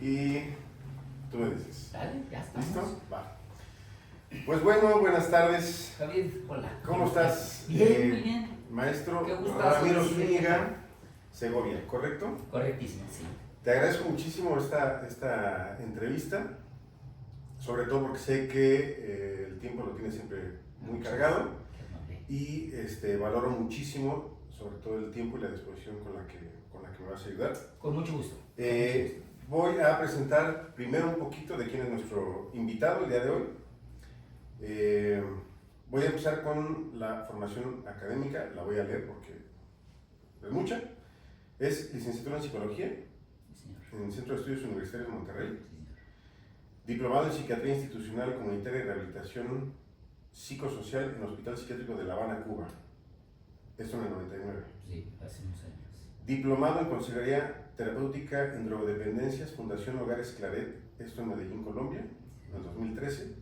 Y tú me dices. Dale, ya estamos. ¿Listo? Va. Pues bueno, buenas tardes. Javier, hola. ¿Cómo estás? Bien, muy bien. Maestro Qué gustazo. Ramiro Zúñiga Segovia, ¿correcto? Correctísimo, sí. Te agradezco muchísimo esta entrevista, sobre todo porque sé que el tiempo lo tienes siempre muy cargado y valoro muchísimo, sobre todo el tiempo y la disposición con la que me vas a ayudar. Con mucho gusto. Voy a presentar primero un poquito de quién es nuestro invitado el día de hoy. Voy a empezar con la formación académica, la voy a leer porque es mucha. Es licenciatura en Psicología en el Centro de Estudios Universitarios de Monterrey, diplomado en Psiquiatría Institucional, Comunitaria y Rehabilitación Psicosocial en el Hospital Psiquiátrico de La Habana, Cuba. Esto en el 99. Sí, hace unos años. Diplomado en Consejería Terapéutica en Drogodependencias, Fundación Hogares Claret, esto en Medellín, Colombia, en el 2013.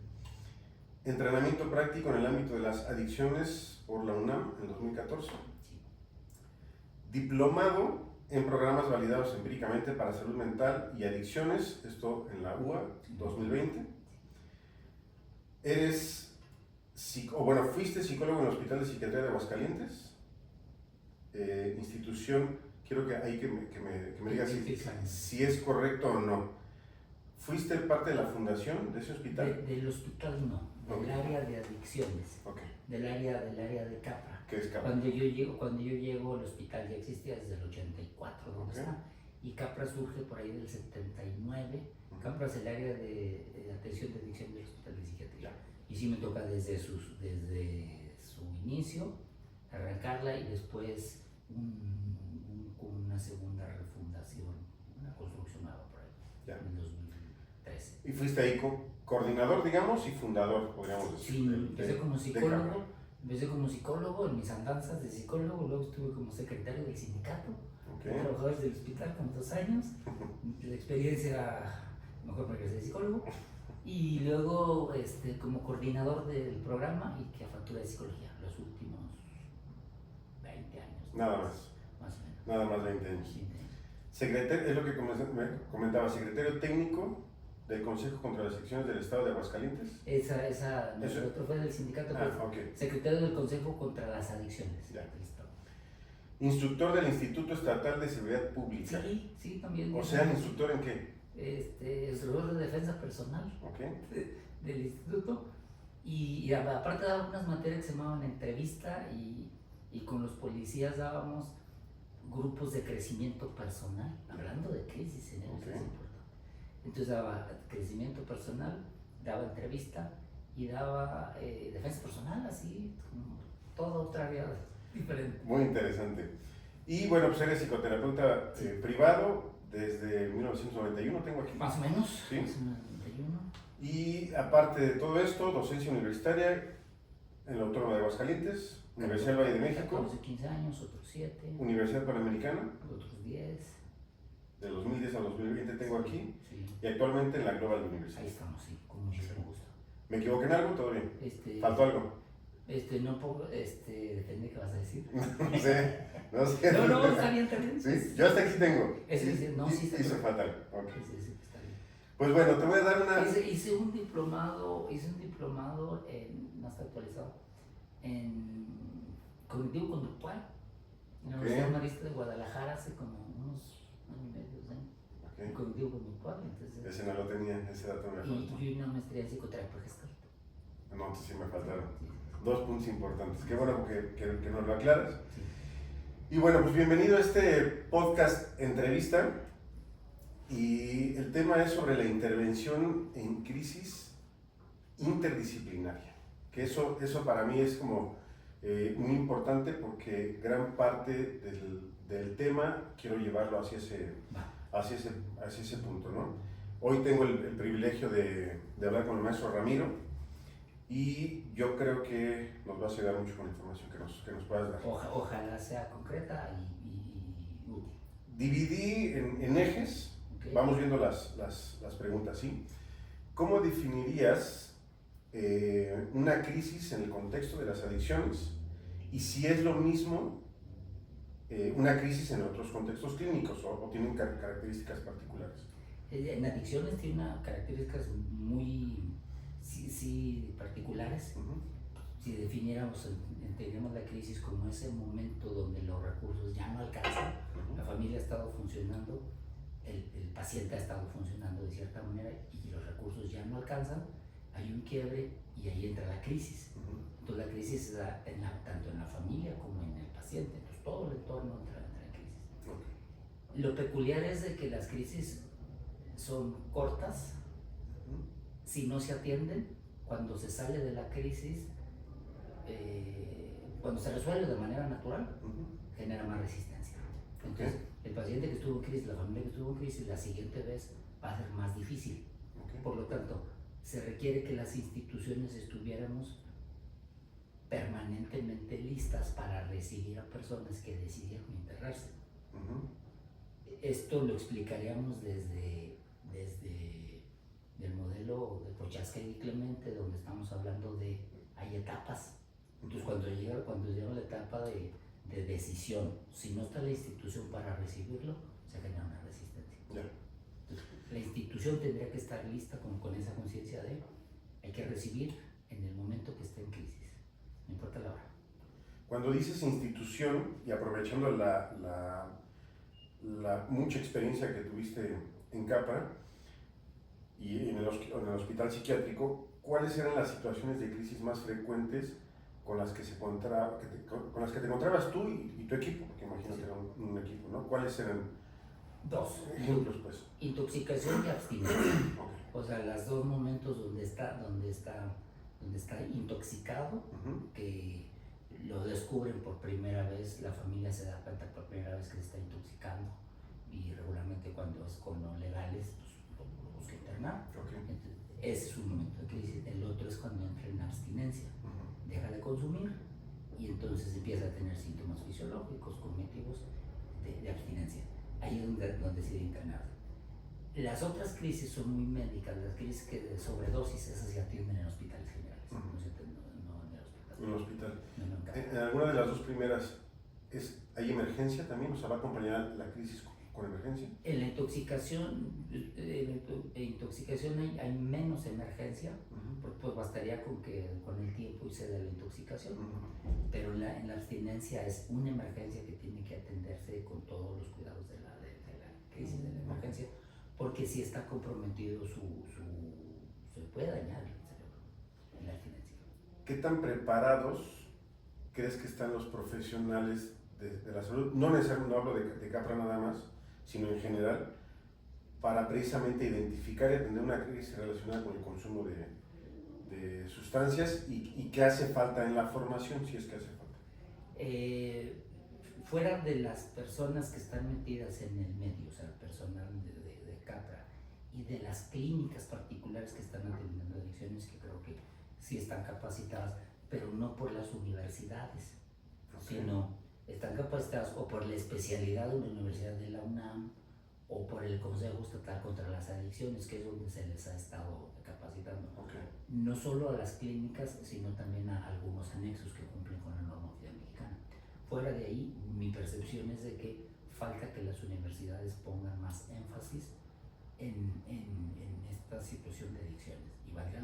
Entrenamiento práctico en el ámbito de las adicciones por la UNAM en 2014. Diplomado en programas validados empíricamente para salud mental y adicciones, esto en la UA 2020. Fuiste psicólogo en el Hospital de Psiquiatría de Aguascalientes, institución, quiero que me digas si es correcto o no. ¿Fuiste parte de la fundación de ese hospital? Del hospital no, del área de adicciones, del área de Capra. ¿Qué es Capra? Cuando yo llego al hospital ya existía desde el 84, ¿dónde está? Y Capra surge por ahí del 79. Capra es el área de atención de adicción del Hospital de Psiquiatría. Y sí me toca desde su inicio, arrancarla y después una segunda refundación, una construcción nueva por ahí, en el 2013. ¿Y fuiste ahí coordinador, digamos, y fundador, podríamos decir? Sí, empecé como psicólogo en mis andanzas de psicólogo, luego estuve como secretario del sindicato de trabajadores del hospital con 2 años, la experiencia mejor para que sea psicólogo, y luego como coordinador del programa y jefatura de psicología, los últimos 20 años. Nada más. Más o menos. Nada más 20 años. 20 años. Secretario, es lo que me comentaba, secretario técnico del Consejo contra las Adicciones del Estado de Aguascalientes. Nuestro otro fue del sindicato, secretario del Consejo contra las Adicciones del Estado. Instructor del Instituto Estatal de Seguridad Pública. Sí, también. O sea, ¿instructor en qué? Instructor de defensa personal del instituto. Y aparte daba unas materias que se llamaban entrevista y con los policías dábamos grupos de crecimiento personal, hablando de crisis en el importante. Entonces daba crecimiento personal, daba entrevista y daba defensa personal, así como toda otra área diferente. Muy interesante. Y bueno, pues eres psicoterapeuta privado desde 1991, tengo aquí. Más o menos, ¿sí? Más o menos 91. Y aparte de todo esto, docencia universitaria en la Autónoma de Aguascalientes, Universidad del Valle de México. 14, 15 años, otros 7. Universidad Panamericana. Otros 10. De 2010 a 2020 tengo aquí. Sí. Y actualmente en la Global University. Ahí estamos, sí, con muchísimo gusto. ¿Me equivoqué en algo? ¿Todo bien? ¿Faltó algo? No puedo, depende de qué vas a decir. No sé. No, está bien, está bien. Sí, yo hasta aquí tengo. Sí, hizo fatal. está bien. Pues bueno, te voy a dar una... Hice un diplomado no está actualizado, en cognitivo conductual, en la Universidad Marista de Guadalajara hace como unos años y medio, 2 años. Cognitivo conductual, entonces... Ese no lo tenía, ese dato me faltó. Y una maestría en psicoterapia gestal. No, entonces sí me faltaron. 2 puntos importantes. Qué bueno que nos lo aclaras. Y bueno, pues bienvenido a este podcast entrevista. Y el tema es sobre la intervención en crisis interdisciplinaria. Que eso para mí es como muy importante porque gran parte del tema quiero llevarlo hacia ese punto, ¿no? Hoy tengo el privilegio de hablar con el maestro Ramiro y yo creo que nos va a ayudar mucho con la información que nos puedas dar. Ojalá sea concreta y útil. Dividí en ejes. Vamos viendo las preguntas, ¿sí? ¿Cómo definirías una crisis en el contexto de las adicciones? Y si es lo mismo una crisis en otros contextos clínicos o tienen características particulares. En adicciones tiene unas características muy particulares. Si definiéramos, entendiéramos la crisis como ese momento donde los recursos ya no alcanzan, la familia ha estado funcionando, el paciente ha estado funcionando de cierta manera y los recursos ya no alcanzan, hay un quiebre y ahí entra la crisis. Entonces la crisis se da tanto en la familia como en el paciente, entonces todo el entorno entra en crisis. Lo peculiar es de que las crisis son cortas, si no se atienden, cuando se sale de la crisis, cuando se resuelve de manera natural, genera más resistencia. Entonces, el paciente que estuvo en crisis, la familia que estuvo en crisis, la siguiente vez va a ser más difícil. Por lo tanto, se requiere que las instituciones estuviéramos permanentemente listas para recibir a personas que decidieron internarse. Esto lo explicaríamos desde el modelo de Prochaska y Clemente, donde estamos hablando de hay etapas. Entonces cuando llega la etapa de decisión, si no está la institución para recibirlo, se genera una resistencia. Entonces, la institución tendría que estar lista con esa conciencia de hay que recibir en el momento que esté en crisis, no importa la hora. Cuando dices institución, y aprovechando la mucha experiencia que tuviste en Capra y en el hospital psiquiátrico, ¿cuáles eran las situaciones de crisis más frecuentes con las que te encontrabas tú y tu equipo? Porque imagino que era un equipo, ¿no? ¿Cuáles eran? Dos ejemplos, pues. Intoxicación y abstinencia. O sea, los dos momentos donde está intoxicado, que lo descubren por primera vez, la familia se da cuenta por primera vez que se está intoxicando, y regularmente cuando es con los legales, pues lo busca internar. Entonces, ese es un momento de crisis. El otro es cuando entra en abstinencia, deja de consumir y entonces empieza a tener síntomas fisiológicos, cognitivos de abstinencia. Ahí es donde decide internarse. Las otras crisis son muy médicas, las crisis de sobredosis, esas se atienden en hospitales generales, no en el hospital. En el hospital. No, en alguna de las dos primeras, ¿hay emergencia también? O sea, ¿va a acompañar la crisis con emergencia? En la intoxicación hay menos emergencia, porque pues bastaría con el tiempo y se da la intoxicación, pero en la abstinencia es una emergencia que tiene que atenderse con todos los cuidados de la crisis de la emergencia, porque si está comprometido se puede dañar el cerebro en la abstinencia. ¿Qué tan preparados crees que están los profesionales de la salud? No necesariamente, no hablo de Capra nada más, sino en general, para precisamente identificar y atender una crisis relacionada con el consumo de sustancias y qué hace falta en la formación, si es que hace falta. Fuera de las personas que están metidas en el medio, o sea, el personal de Capra y de las clínicas particulares que están atendiendo adicciones, que creo que sí están capacitadas, pero no por las universidades, sino están capacitadas o por la especialidad de la Universidad de la UNAM o por el Consejo Estatal contra las Adicciones, que es donde se les ha estado capacitando. No solo a las clínicas, sino también a algunos anexos que cumplen con la normativa mexicana. Fuera de ahí, mi percepción es de que falta que las universidades pongan más énfasis en esta situación de adicciones, y valdría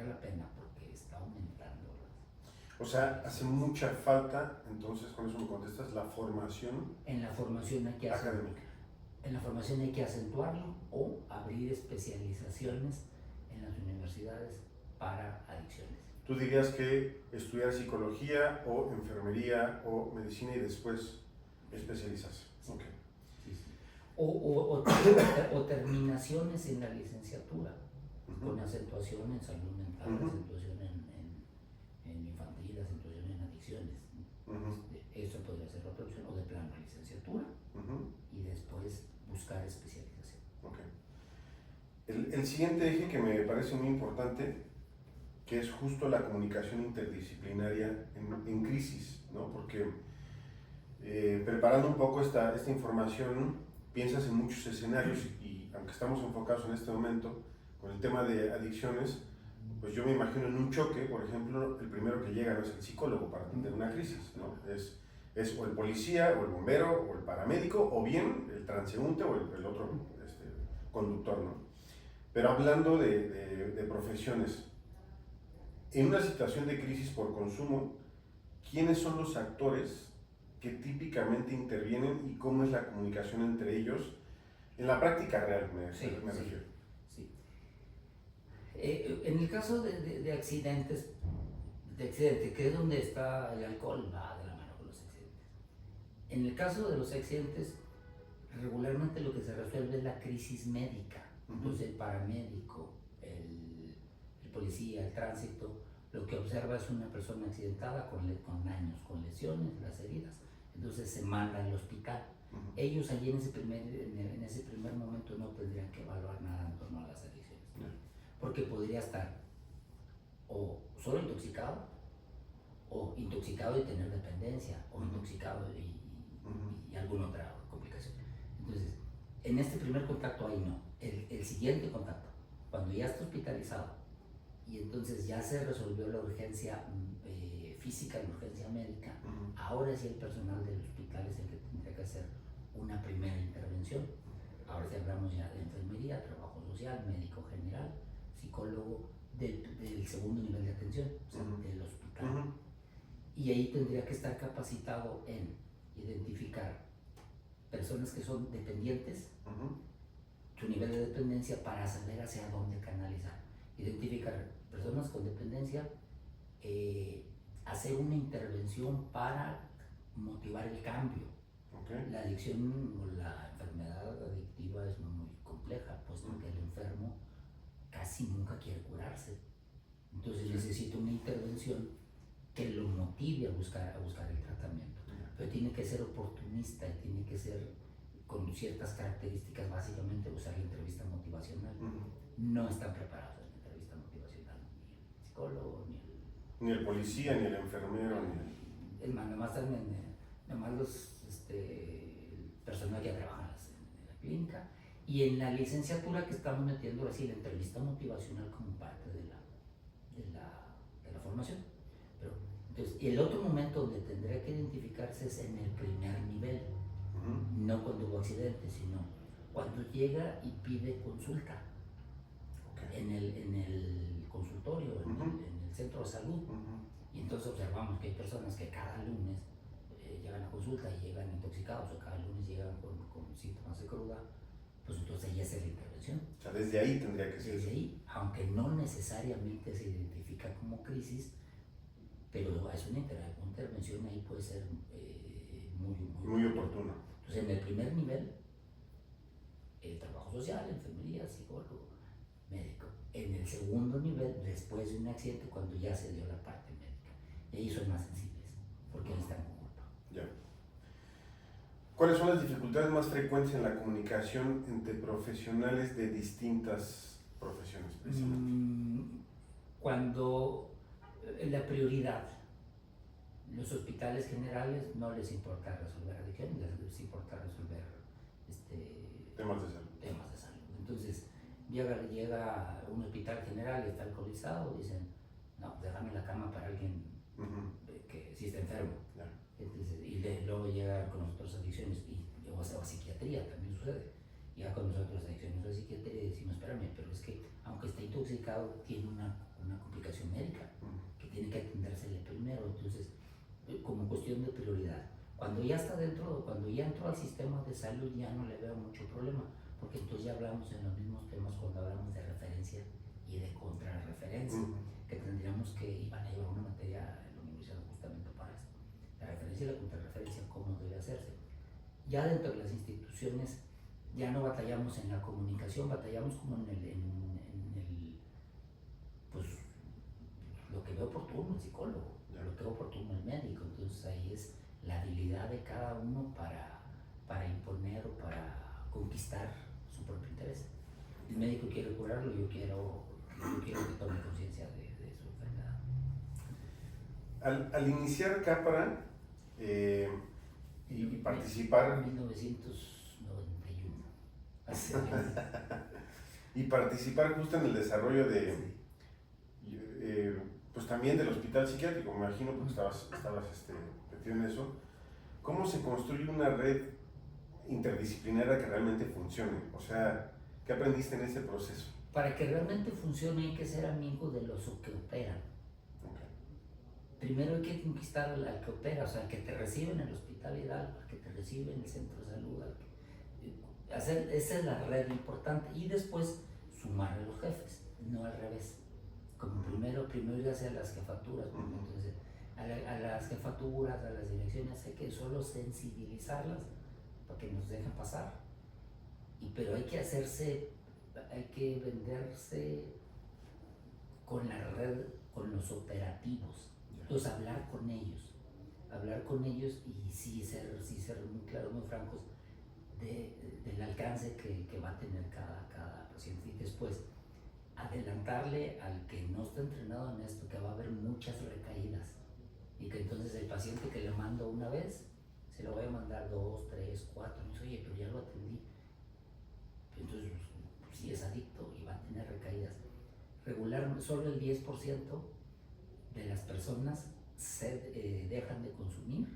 la pena porque está aumentando. O sea, hace mucha falta, entonces con eso me contestas, la formación. En la formación hay que académica. En la formación hay que acentuarlo o abrir especializaciones en las universidades para adicciones. ¿Tú dirías que estudiar psicología o enfermería o medicina y después especializarse? Sí. Okay. Sí. O terminaciones en la licenciatura, con acentuación en salud mental, acentuación en infantil, acentuación en adicciones. Eso podría ser otra opción, o de plano licenciatura y después buscar especialización. Okay. El siguiente eje que me parece muy importante, que es justo la comunicación interdisciplinaria en crisis, ¿no? Porque preparando un poco esta información, piensas en muchos escenarios y aunque estamos enfocados en este momento con el tema de adicciones, pues yo me imagino en un choque, por ejemplo, el primero que llega no es el psicólogo para atender una crisis, ¿no? Es o el policía, o el bombero, o el paramédico, o bien el transeúnte, o el otro conductor, ¿no? Pero hablando de profesiones, en una situación de crisis por consumo, ¿quiénes son los actores que típicamente intervienen y cómo es la comunicación entre ellos en la práctica real, me refiero? Sí. En el caso de accidentes, que es donde está el alcohol, va de la mano con los accidentes. En el caso de los accidentes, regularmente lo que se resuelve es la crisis médica. Entonces el paramédico, el policía, el tránsito, lo que observa es una persona accidentada con daños, con lesiones, las heridas. Entonces se manda al hospital. Ellos allí en ese primer momento no tendrían que evaluar nada en torno a las adicciones. Porque podría estar o solo intoxicado, o intoxicado y tener dependencia, o intoxicado y alguna otra complicación. Entonces, en este primer contacto ahí no. El siguiente contacto, cuando ya está hospitalizado y entonces ya se resolvió la urgencia física, la urgencia médica, ahora sí el personal del hospital es el que tendría que hacer una primera intervención. Ahora sí hablamos ya de enfermería, trabajo social, médico general, psicólogo del segundo nivel de atención, o sea, del hospital. Y ahí tendría que estar capacitado en identificar personas que son dependientes, su nivel de dependencia para saber hacia dónde canalizar. Identificar personas con dependencia, hacer una intervención para motivar el cambio. La adicción o la enfermedad adictiva es muy compleja, puesto que el enfermo casi nunca quiere curarse. Entonces necesita una intervención que lo motive a buscar el tratamiento. Pero tiene que ser oportunista y tiene que ser con ciertas características, básicamente usar la entrevista motivacional. No están preparados en la entrevista motivacional, ni el psicólogo, ni el policía, ni el enfermero, nomás los personal que trabajan en la clínica. Y en la licenciatura que estamos metiendo así la entrevista motivacional como parte de la formación. Pero, entonces, el otro momento donde tendría que identificarse es en el primer nivel, no cuando hubo accidente, sino cuando llega y pide consulta en el consultorio, en el centro de salud. Y entonces observamos que hay personas que cada lunes llegan a consulta y llegan intoxicados, o cada lunes llegan con síntomas de cruda, pues entonces ahí es la intervención. O sea, desde ahí tendría que ser. Desde ahí, aunque no necesariamente se identifica como crisis, pero es una intervención ahí puede ser muy oportuna. Entonces, en el primer nivel, el trabajo social, enfermería, psicólogo, médico. En el segundo nivel, después de un accidente, cuando ya se dio la parte médica. Y ahí son más sensibles, porque ahí están con culpa. Ya. ¿Cuáles son las dificultades más frecuentes en la comunicación entre profesionales de distintas profesiones, precisamente? Cuando la prioridad, los hospitales generales no les importa resolver adicciones, les importa resolver temas de salud. Entonces, llega un hospital general y está alcoholizado, dicen, no, déjame la cama para alguien que sí está enfermo. Yeah. Entonces, luego llega con nosotros adicciones, o a psiquiatría también sucede. Llega con nosotros adicciones a psiquiatría y decimos, espérame, pero es que aunque esté intoxicado, tiene una complicación médica que tiene que atendérsele primero. Entonces, como cuestión de prioridad. Cuando ya está cuando ya entró al sistema de salud, ya no le veo mucho problema, porque entonces ya hablamos en los mismos temas cuando hablamos de referencia y de contrarreferencia, que tendríamos que iban a llevar una materia en la universidad justamente para esto. La referencia y la contrarreferencia, cómo debe hacerse. Ya dentro de las instituciones ya no batallamos en la comunicación, batallamos como en pues lo que ve oportuno el psicólogo, lo que ve oportuno el médico. Entonces ahí es la habilidad de cada uno para imponer o para conquistar su propio interés. El médico quiere curarlo, yo quiero que tome conciencia de su enfermedad. Al iniciar Capra y participar... 1991. Y participar justo en el desarrollo de... pues también del hospital psiquiátrico, me imagino, porque estabas metido en eso. ¿Cómo se construye una red interdisciplinaria que realmente funcione? O sea, ¿Qué aprendiste en ese proceso? Para que realmente funcione hay que ser amigo de los que operan. Okay. Primero hay que conquistar al que opera, o sea, al que te recibe en el hospital Hidalgo, al que te recibe en el centro de salud, esa es la red importante, y después sumar a los jefes, no al revés. Como primero ir hacia las jefaturas, entonces a las jefaturas, a las direcciones hay que solo sensibilizarlas para que nos dejen pasar, pero hay que venderse con la red, con los operativos. Entonces hablar con ellos y sí ser muy claros, muy francos del alcance que va a tener cada paciente, y después adelantarle al que no está entrenado en esto que va a haber muchas recaídas, y que entonces el paciente que le mando una vez se lo voy a mandar 2, 3, 4, y dice, oye, pero ya lo atendí, entonces pues, sí es adicto y va a tener recaídas. Regular, solo el 10% de las personas dejan de consumir,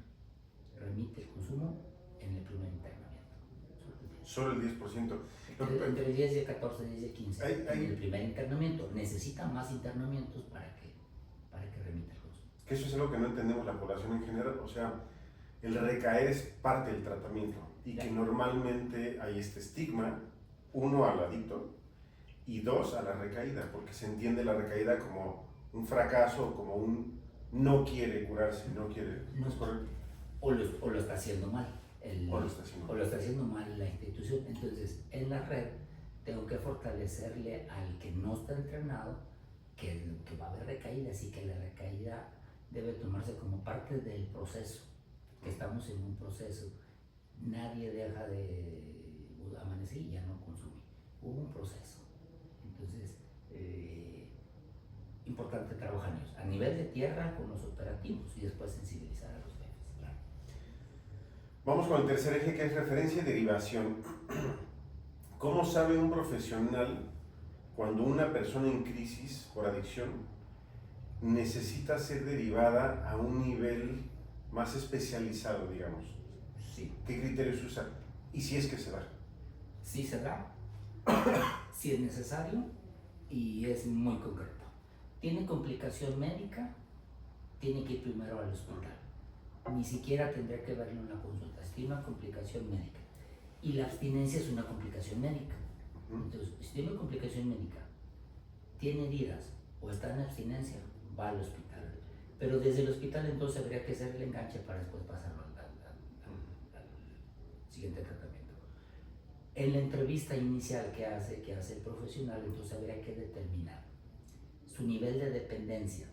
remite el consumo en el primer internamiento. Solo el 10%. Entre el 10 y el 14, 10 y el 15. En el primer internamiento. Necesitan más internamientos para que remita el consumo. Que eso es algo que no entendemos la población en general. O sea, el recaer es parte del tratamiento. Y que normalmente hay este estigma, uno, al adicto, y dos, a la recaída, porque se entiende la recaída como un fracaso, como un no quiere curarse, no quiere. ¿No es correcto? O lo está haciendo mal. O lo está haciendo mal la institución. Entonces, en la red tengo que fortalecerle al que no está entrenado que va a haber recaídas, y que la recaída debe tomarse como parte del proceso, que estamos en un proceso. Nadie deja de amanecer y ya no consumir. Hubo un proceso. Entonces, importante trabajar en ellos, a nivel de tierra con los operativos, y después sensibilizar a los jefes. Claro. Vamos con el tercer eje, que es referencia y derivación. ¿Cómo sabe un profesional cuando una persona en crisis por adicción necesita ser derivada a un nivel más especializado, digamos? Sí. ¿Qué criterios usa? Y si es que se da. Sí se da, si es necesario, y es muy concreto. Tiene complicación médica, tiene que ir primero al hospital. Ni siquiera tendría que verlo en la consulta. Si tiene una complicación médica, y la abstinencia es una complicación médica. Entonces, si tiene una complicación médica, tiene heridas o está en abstinencia, va al hospital. Pero desde el hospital entonces habría que hacer el enganche para después pasarlo al siguiente tratamiento. En la entrevista inicial que hace el profesional, entonces habría que determinar su nivel de dependencia,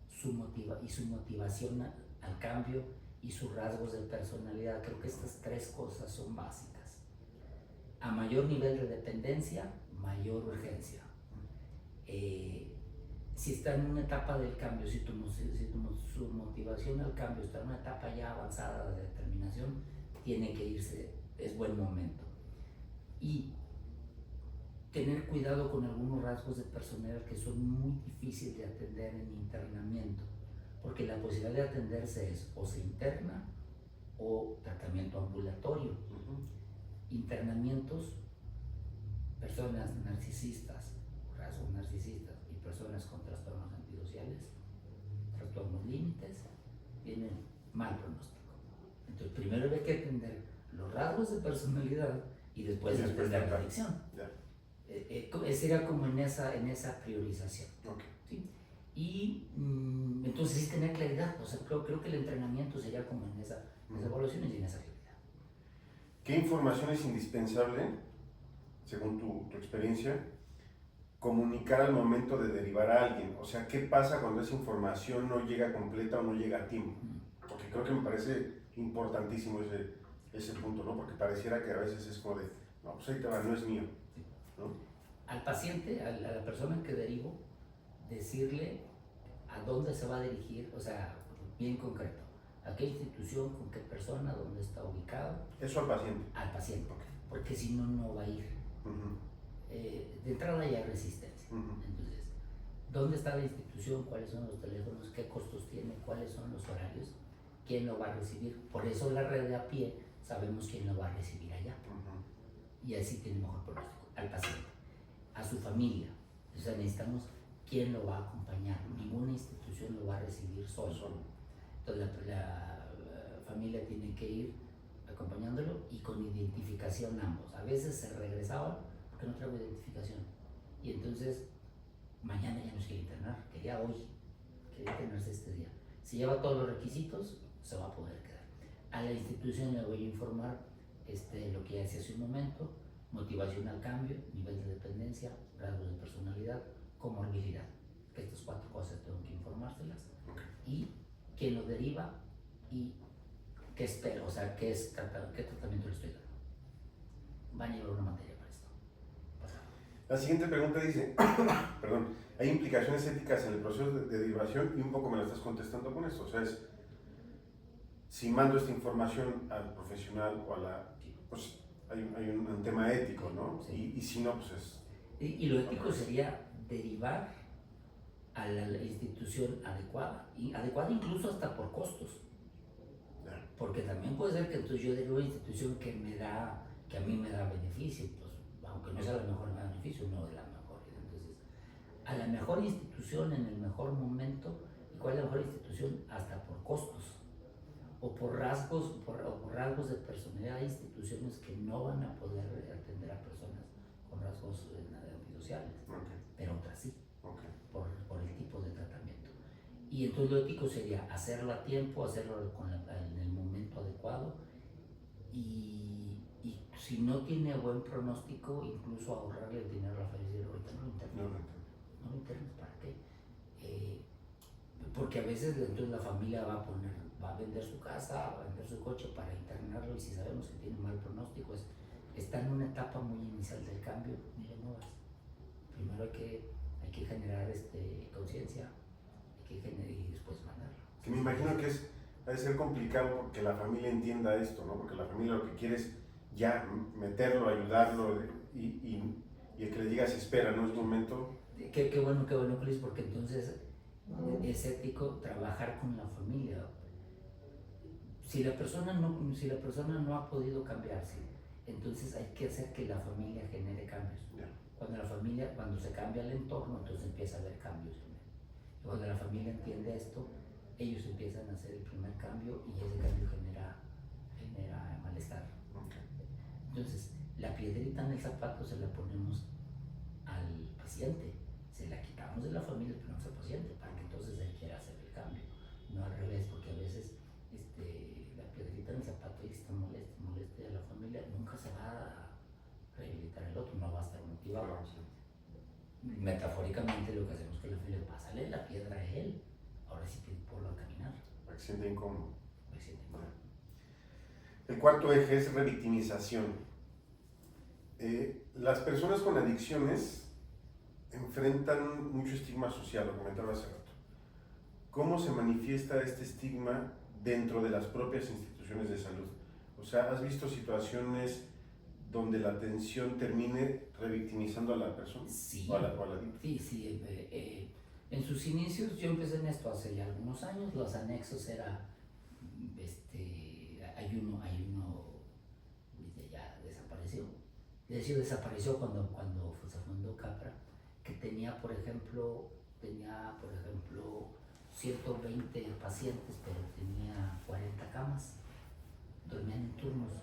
su motivación al cambio y sus rasgos de personalidad. Creo que estas tres cosas son básicas. A mayor nivel de dependencia, mayor urgencia. Si está en una etapa del cambio, si su motivación al cambio está en una etapa ya avanzada de determinación, tiene que irse, es buen momento. Y tener cuidado con algunos rasgos de personalidad que son muy difíciles de atender en internamiento, porque la posibilidad de atenderse es o se interna o tratamiento ambulatorio. Internamientos, personas narcisistas, rasgos narcisistas, y personas con trastornos antisociales, trastornos límites, tienen mal pronóstico. Entonces primero hay que atender los rasgos de personalidad y después atender la adicción. Sería como en esa priorización. Okay. ¿Sí? Y entonces sí tener claridad. O sea, creo que el entrenamiento sería como en esas evaluaciones y en esa claridad. ¿Qué información es indispensable, según tu experiencia, comunicar al momento de derivar a alguien? O sea, ¿qué pasa cuando esa información no llega completa o no llega a tiempo? Porque creo que me parece importantísimo ese punto, ¿no? Porque pareciera que a veces es como de, no, pues ahí te va, no es mío, ¿no? Al paciente, a la persona que derivo, decirle a dónde se va a dirigir, o sea, bien concreto. ¿A qué institución, con qué persona, dónde está ubicado? Eso al paciente. Al paciente, Okay. porque si no, no va a ir. De entrada ya hay resistencia. Entonces, ¿dónde está la institución? ¿Cuáles son los teléfonos? ¿Qué costos tiene? ¿Cuáles son los horarios? ¿Quién lo va a recibir? Por eso la red de a pie, sabemos quién lo va a recibir allá. Y así tiene mejor pronóstico. al paciente, a su familia. O sea, necesitamos quién lo va a acompañar. Ninguna institución lo va a recibir solo. Entonces la familia tiene que ir acompañándolo y con identificación ambos. A veces se regresaban porque no traigo identificación. Y entonces, mañana ya no se quiere internar, quería hoy, quería internarse este día. Si lleva todos los requisitos, se va a poder quedar. A la institución le voy a informar lo que ya decía hace un momento: motivación al cambio, nivel de dependencia, rasgos de personalidad, comorbilidad. Que estas 4 cosas tengo que informárselas. Y quién lo deriva y qué espero, o sea, qué tratamiento le estoy dando. Van a llevar una materia para esto. La siguiente pregunta dice, perdón, ¿hay implicaciones éticas en el proceso de derivación? Y un poco me la estás contestando con esto, o sea, es, si mando esta información al profesional o a la, pues hay un tema ético, ¿no? Sí. Y si no, pues es... Y lo ético sería derivar a la institución adecuada incluso hasta por costos. Porque también puede ser que entonces yo derivo a una institución que a mí me da beneficio, pues aunque no sea la mejor, me da beneficio, no es la mejor. Entonces, a la mejor institución en el mejor momento. ¿Y cuál es la mejor institución? Hasta por costos o por rasgos de personalidad. Hay instituciones que no van a poder atender a personas con rasgos antisociales, pero otras sí, por el tipo de tratamiento. Y entonces lo ético sería hacerlo a tiempo, hacerlo en el momento adecuado, y si no tiene buen pronóstico, incluso ahorrarle el dinero a la familia. Ahorita no lo internes, ¿para qué? Porque a veces entonces la familia va a vender su casa, va a vender su coche para internarlo, y si sabemos que tiene mal pronóstico, está en una etapa muy inicial del cambio, ni le muevas. Primero hay que generar conciencia, y después mandarlo. Que me imagino que ha de ser complicado que la familia entienda esto, ¿no? Porque la familia lo que quiere es ya meterlo, ayudarlo, y el que le digas espera, ¿no? Es momento. Qué bueno, Cris, porque entonces es ético trabajar con la familia. Si la persona no ha podido cambiarse, entonces hay que hacer que la familia genere cambios. Cuando se cambia el entorno, entonces empieza a haber cambios. Y cuando la familia entiende esto, ellos empiezan a hacer el primer cambio, y ese cambio genera malestar. Entonces, la piedrita en el zapato se la ponemos al paciente, se la quitamos de la familia y ponemos al paciente para que entonces él quiera hacer el cambio, no al revés, porque a veces la piedrita en el zapato y está moleste a la familia, nunca se va a rehabilitar el otro, no va a estar motivado. Claro, sí. Metafóricamente lo que hacemos con la familia es pasarle la piedra a él, ahora sí ponlo a caminar. Para que se siente incómodo. Bueno. El cuarto eje es revictimización. Las personas con adicciones enfrentan mucho estigma social, lo comentaba hace rato. ¿Cómo se manifiesta este estigma dentro de las propias instituciones de salud? O sea, ¿has visto situaciones donde la atención termine revictimizando a la persona? Sí, o a la adicta? Sí. En sus inicios, yo empecé en esto hace ya algunos años. Los anexos era, hay uno ya desapareció. De hecho, desapareció cuando se fundó Capra, que tenía, por ejemplo, 120 pacientes, pero tenía 40 camas. Dormían en turnos,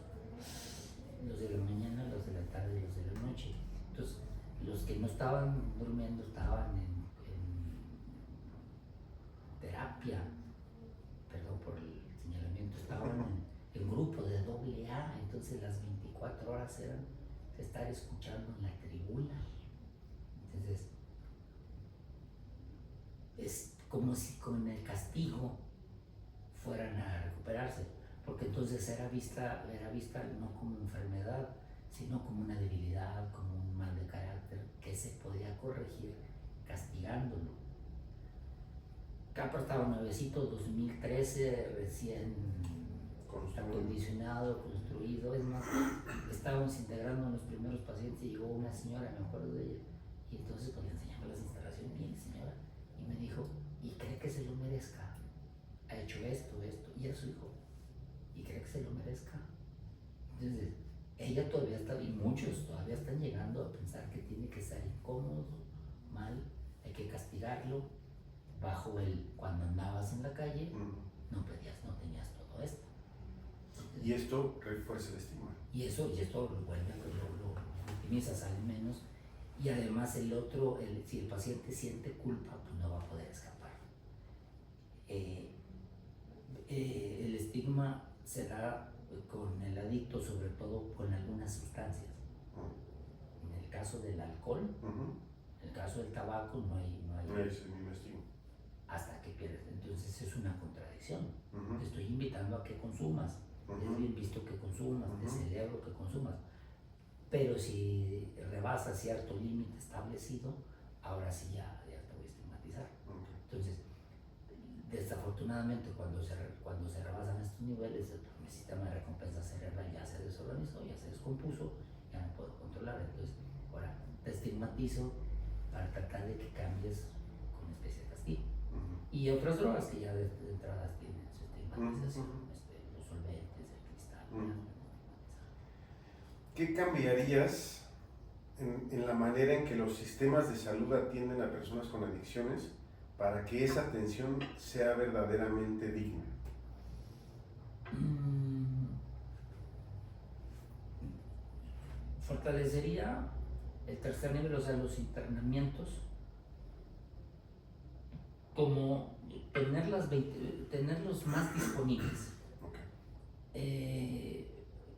los de la mañana, los de la tarde y los de la noche. Entonces, los que no estaban durmiendo estaban en terapia, perdón por el señalamiento, estaban en grupo de AA, entonces las 24 horas eran estar escuchando en la tribuna. Entonces, es como si con el castigo fueran a recuperarse, porque entonces era vista no como enfermedad, sino como una debilidad, como un mal de carácter que se podía corregir castigándolo. Capra estaba nuevecito, 2013, recién acondicionado, construido. Es más, estábamos integrando a los primeros pacientes y llegó una señora, me acuerdo de ella, y entonces pues le enseñamos las instalaciones. Bien, señora, y me dijo, ¿y cree que se lo merezca? Ha hecho esto, y era su hijo, ¿y cree que se lo merezca? Entonces, ella todavía está, y muchos todavía están llegando a pensar que tiene que estar incómodo, mal, hay que castigarlo, bajo cuando andabas en la calle, no pedías, no tenías todo esto. Entonces, y esto refuerza el estigma. Y esto lo vuelve, lo optimiza, sale menos. Y además si el paciente siente culpa, pues no va a poder escapar. El estigma se da con el adicto, sobre todo con algunas sustancias. En el caso del alcohol, en el caso del tabaco, no hay Es el mismo estigma. hasta que pierdes. Entonces es una contradicción. Te estoy invitando a que consumas. Es bien visto que consumas, te celebro que consumas. Pero si rebasas cierto límite establecido, ahora sí ya te voy a estigmatizar. Entonces, desafortunadamente, cuando se rebasan estos niveles, mi sistema de recompensa cerebral ya se desorganizó, ya se descompuso, ya no puedo controlar. Entonces, ahora te estigmatizo para tratar de que cambies con una especie de castigo. Y otras drogas que ya de entrada tienen su estigmatización, los solventes, el cristal. ¿Qué cambiarías en la manera en que los sistemas de salud atienden a personas con adicciones para que esa atención sea verdaderamente digna? Fortalecería el tercer nivel, o sea, los internamientos, como tenerlos más disponibles,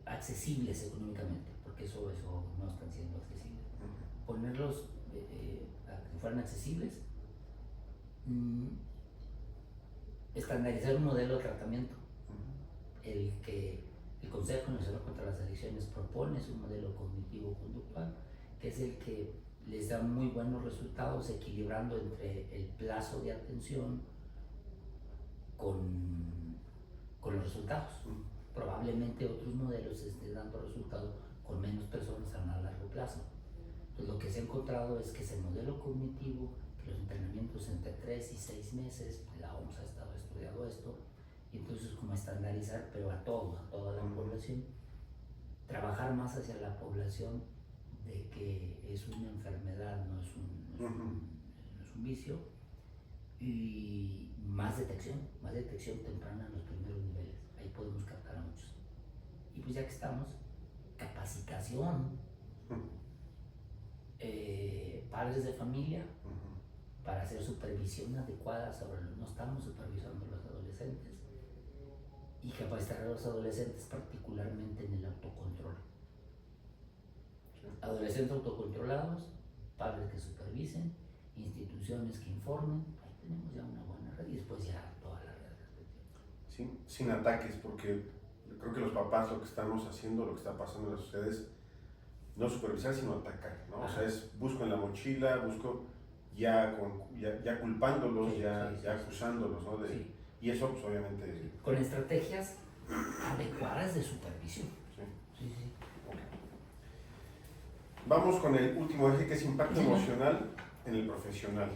accesibles económicamente, porque eso no están siendo accesibles. Ponerlos a que fueran accesibles, estandarizar un modelo de tratamiento. El Consejo Nacional contra las Adicciones propone es un modelo cognitivo-conductual, que es el que les da muy buenos resultados, equilibrando entre el plazo de atención con los resultados. Probablemente otros modelos estén dando resultados con menos personas a más largo plazo. Entonces, lo que se ha encontrado es que ese modelo cognitivo, que los entrenamientos entre 3 y 6 meses, la OMS ha estado estudiando esto, y entonces como estandarizar, pero a toda la población, trabajar más hacia la población de que es una enfermedad, no es un vicio, y más detección temprana en los primeros niveles, ahí podemos captar a muchos. Y pues ya que estamos, capacitación, padres de familia, para hacer supervisión adecuada no estamos supervisando a los adolescentes, y capacitar a los adolescentes particularmente en el autocontrol. Adolescentes autocontrolados, padres que supervisen, instituciones que informen, ahí tenemos ya una buena red, y después ya toda la red respectiva. Sin ataques, porque creo que los papás lo que estamos haciendo, lo que está pasando en las sociedades, no supervisar, sino atacar, ¿no? O sea, busco en la mochila, busco ya culpándolos, ya acusándolos, ¿no? Y eso, pues, obviamente... Con estrategias adecuadas de supervisión. Sí. Okay. Vamos con el último eje, que es impacto emocional en el profesional.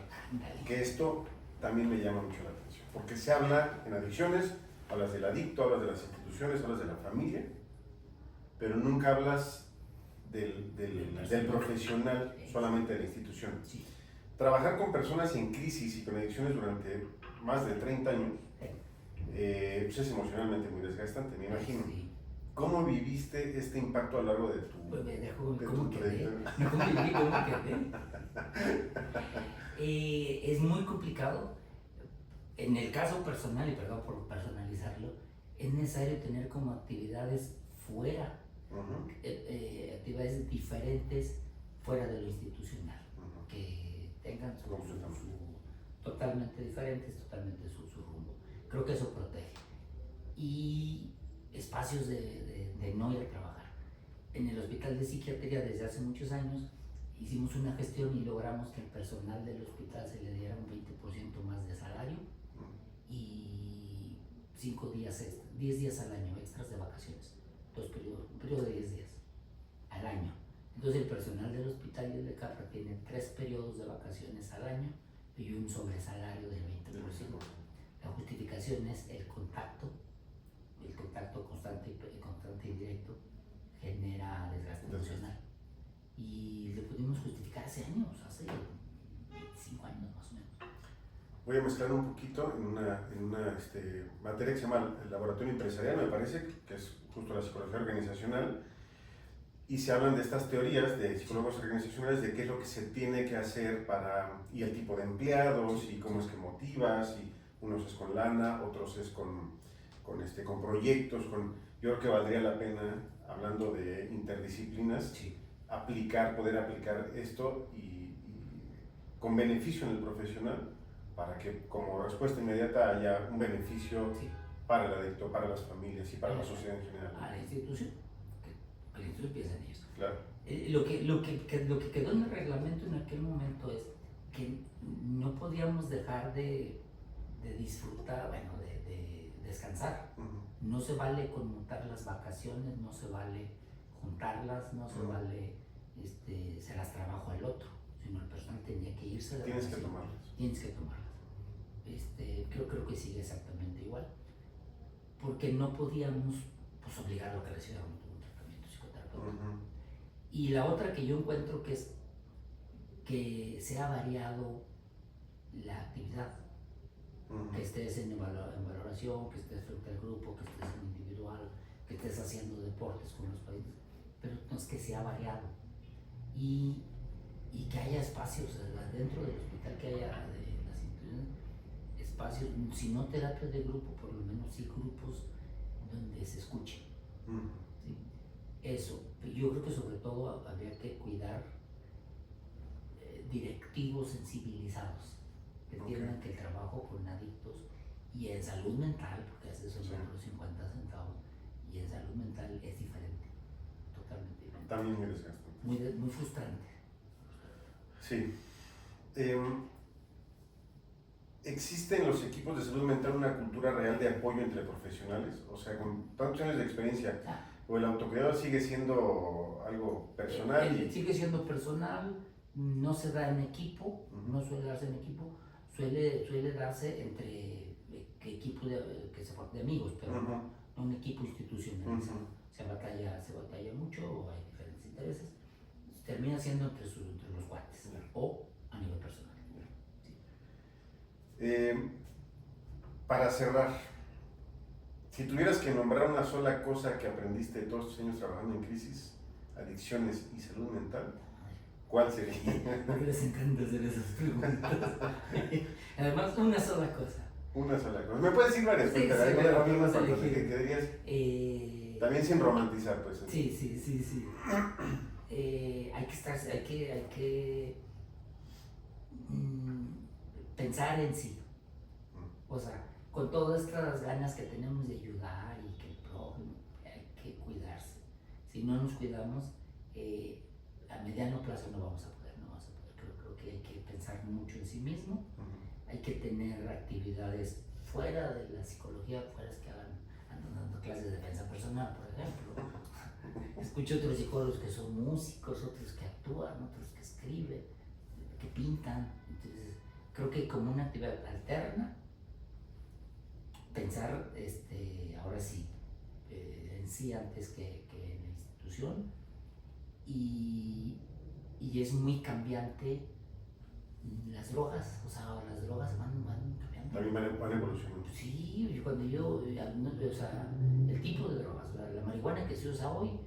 Que esto también me llama mucho la atención, porque se habla en adicciones, hablas del adicto, hablas de las instituciones, hablas de la familia, pero nunca hablas del profesional, solamente de la institución. Sí. Trabajar con personas en crisis y con adicciones durante más de 30 años pues es emocionalmente muy desgastante, me imagino. Sí. ¿Cómo viviste este impacto a lo largo de tu trayectoria? Es muy complicado. En el caso personal, y perdón por personalizarlo, es necesario tener como actividades fuera, actividades diferentes fuera de lo institucional, que tengan totalmente diferentes, totalmente su rumbo. Creo que eso protege. Y espacios de no ir a trabajar. En el hospital de psiquiatría desde hace muchos años hicimos una gestión y logramos que al personal del hospital se le diera un 20% más de salario y 10 días al año extras de vacaciones. Un periodo de 10 días al año. Entonces el personal del hospital y el de Capra tiene 3 periodos de vacaciones al año y un sobresalario del 20%. La justificación es el contacto constante y directo genera desgaste emocional. Y lo pudimos justificar hace años, hace 25 años más o menos. Voy a mezclar un poquito en una materia que se llama el laboratorio empresarial, me parece, que es justo la psicología organizacional, y se hablan de estas teorías de psicólogos organizacionales de qué es lo que se tiene que hacer y el tipo de empleados, y cómo es que motivas, y unos es con lana, otros es con proyectos, yo creo que valdría la pena, hablando de interdisciplinas, sí, poder aplicar esto y con beneficio en el profesional, para que como respuesta inmediata haya un beneficio sí, para el adicto, para las familias y para la sociedad en general. A la institución, que la institución piensa en ellos. Claro. Lo que quedó en el reglamento en aquel momento es que no podíamos dejar de disfrutar, bueno, de descansar. Uh-huh. No se vale conmutar las vacaciones, no se vale juntarlas, no se vale se las trabajo al otro, sino el personal tenía que irse de Tienes que vacaciones. tomarlas. Tienes que tomarlas. Creo que sigue exactamente igual, porque no podíamos pues, obligarlo a que recibiera un tratamiento psicoterapéutico. Uh-huh. Y la otra que yo encuentro que es que se ha variado la actividad, Uh-huh. que estés en valoración, que estés frente al grupo, que estés en individual, que estés haciendo deportes con los pacientes, pero no es que se ha variado y que haya espacios dentro del hospital, que haya de las instituciones espacios, si no terapia de grupo, por lo menos sí grupos donde se escuche. Uh-huh. ¿Sí? Eso, yo creo que sobre todo habría que cuidar directivos sensibilizados que entiendan que el trabajo con adictos y en salud mental, porque hace eso los 50 centavos, y en salud mental es diferente, totalmente diferente. También muy desgastante. Muy frustrante. Sí. ¿Existe en los equipos de salud mental una cultura real de apoyo entre profesionales? O sea, con tantos años de experiencia, ¿o el autocuidado sigue siendo algo personal? Sigue siendo personal, no se da en equipo, uh-huh. No suele darse en equipo, suele darse entre equipos de amigos, pero uh-huh. no un equipo institucionalizado. Uh-huh. Se batalla mucho, hay diferentes intereses, termina siendo entre los cuates, uh-huh. O a nivel personal. Sí. Para cerrar, si tuvieras que nombrar una sola cosa que aprendiste todos tus años trabajando en crisis, adicciones y salud mental, ¿cuál sería? Les encanta hacer esas preguntas. Además, una sola cosa. Una sola cosa. ¿Me puedes decir varias? Sí, que dirías. También sin romantizar, pues. Sí. Hay que pensar en sí. O sea, con todas estas ganas que tenemos de ayudar y que el prójimo, hay que cuidarse. Si no nos cuidamos, a mediano plazo no vamos a poder. Creo que hay que pensar mucho en sí mismo. Uh-huh. Hay que tener actividades fuera de la psicología, fuera que andan dando clases de defensa personal, por ejemplo. Escucho otros psicólogos que son músicos, otros que actúan, otros que escriben, que pintan. Entonces, creo que como una actividad alterna, pensar ahora sí, en sí antes que en la institución, y es muy cambiante las drogas, o sea, las drogas van cambiando. También van evolucionando. Sí, cuando o sea, el tipo de drogas, la marihuana que se usa hoy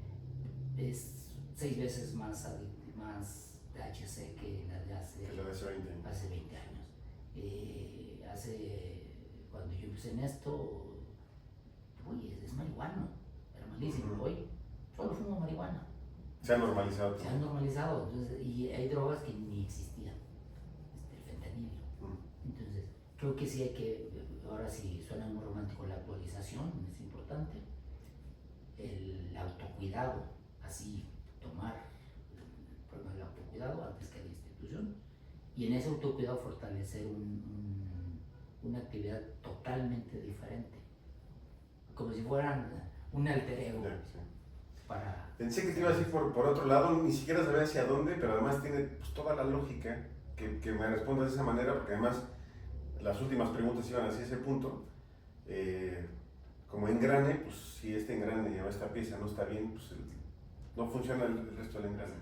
es 6 veces más THC que la de hace 20 años. Cuando yo empecé en esto, es marihuana, era malísimo. Uh-huh. Hoy solo fumo marihuana. Se ha normalizado. Se han normalizado, entonces, y hay drogas que ni existían, el fentanilo. Uh-huh. Entonces, creo que sí hay que, ahora sí suena muy romántico, la actualización es importante, el autocuidado, así tomar el autocuidado antes que la institución, y en ese autocuidado fortalecer una actividad totalmente diferente, como si fueran un alter ego. Sí. Pensé que te ibas a ir por otro lado, ni siquiera sabía hacia dónde, pero además tiene pues, toda la lógica que me respondas de esa manera, porque además las últimas preguntas iban hacia ese punto. Como engrane, pues si este engrane o esta pieza no está bien, pues No funciona el resto del engrane.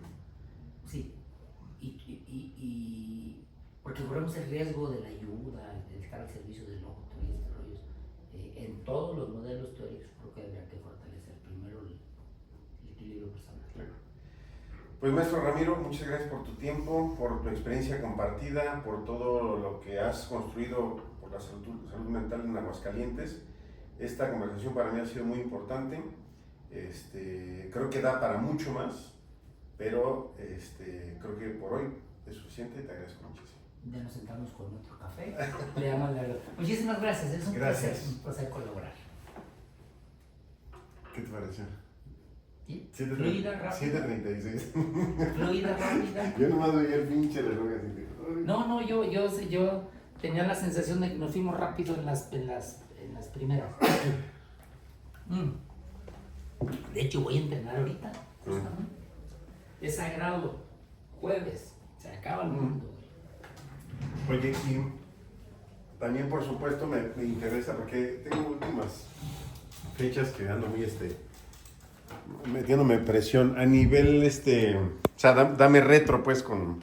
Sí. Porque corremos el riesgo de la ayuda, de estar al servicio del otro y este rollo. En todos los modelos teóricos creo que habría que fortalecer primero el equilibrio personal. Claro. Pues maestro Ramiro, muchas gracias por tu tiempo, por tu experiencia compartida, por todo lo que has construido por la salud mental en Aguascalientes. Esta conversación para mí ha sido muy importante. Creo que da para mucho más, pero creo que por hoy es suficiente. Te agradezco muchísimo. Ya nos sentamos con otro café. Le damos la... Muchísimas gracias, es un placer colaborar. ¿Qué te pareció? ¿Sí? Fluida, rápida. 7:36. Fluida, rápida. Yo nomás veía el pinche reloj así de... No, yo tenía la sensación de que nos fuimos rápido en las primeras. De hecho, voy a entrenar ahorita, justamente. Es sagrado, jueves, se acaba el mundo. Oye, y también por supuesto me interesa porque tengo últimas fechas que ando muy metiéndome presión a nivel o sea, dame retro pues con